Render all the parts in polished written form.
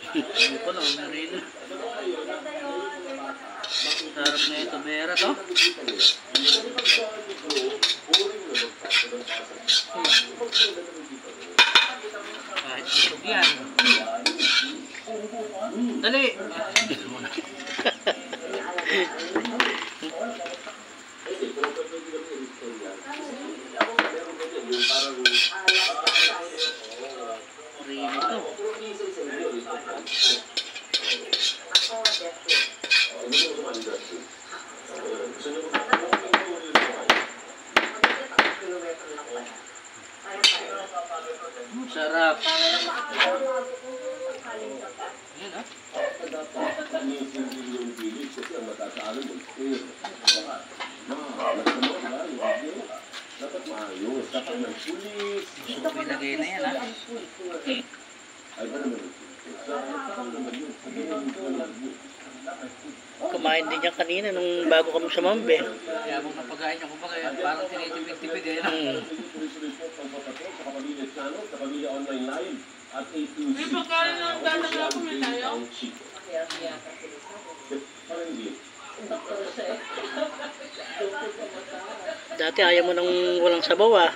Hindi ko lang, meron. Sarap na ito, Bera to. Kahit busog yan. Dali! Rino to. Sarap. Yan ah. Gusto ko ilagay na yan ah. Kumain din yan kanina nung bago kami sa Mambe. Kaya kung napagain niya kumbaga yan, parang tinitipid-tipid eh. May pagkain ng dadagla ko may tayo. Dati ayaw mo nang walang sabaw ah.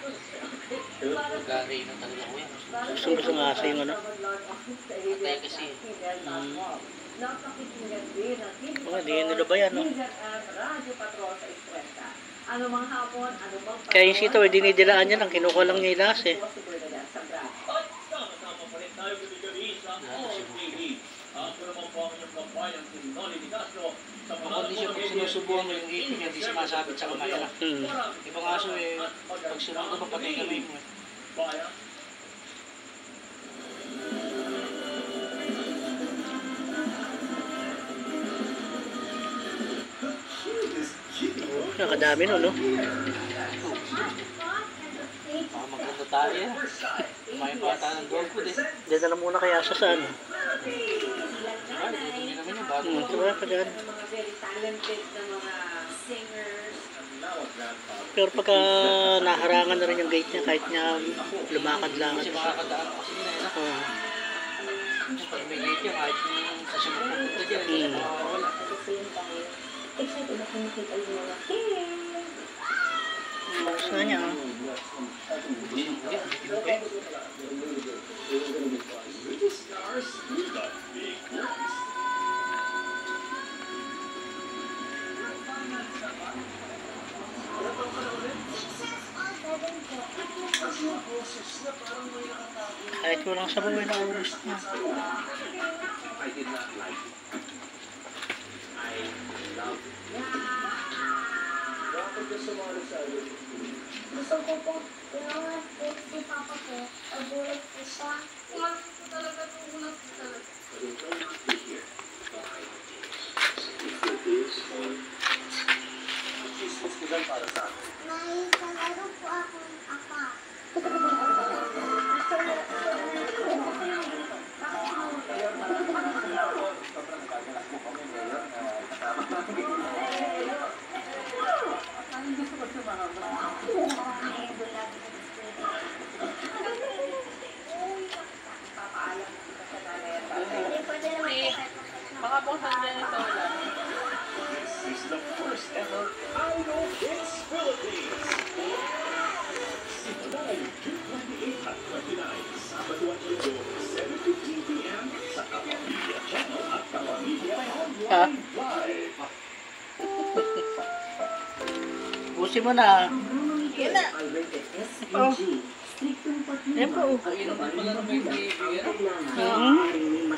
Gari na talaga ko yan. Gusto nga sa yung ano. Patay kasi. Hindi nila ba yan no? Kaya yung sitaw, dinidilaan niya lang. Kinukuha lang niya ilas eh. Ang kondisyon pag sinusubuhan mo yung ipin, hindi sumasabit sa kamay lang. Ibang aso eh, pag sinundo mo, patay kamay mo eh. Nakadami no, no? Maganda tayo eh. Kumain pa tayo ng dog food eh. Dito na muna kaya sa saan? Hindi naman yung bago. Diba pa dyan? Pero pagka naharangan na rin yung gate niya, kahit niya lumakad-lakad. Kasi makakadaan kasi nila eh. Oo. Pag may gate yan, kahit yung sa sunod na punta dyan, hindi na makakawala. Gusto niya ah. Kahit walang sabaw ay naubos niya. Gusto ko po, pinangat po si Papa ko, nagulat po siya. Pumasok ko talaga nung ulat ko talaga. May kalaro po akong apa. Baka buksan din ito ulan. This is the first ever Idol Hits Philippines. Live June 28 at 29, Sabado at Linggo, 7:15 p.m. sa Kapamilya Channel at Kapamilya Online Live. Busin mo na. Yan na. Oh. Yan po. Ang inom pala ng may baby. Hmm.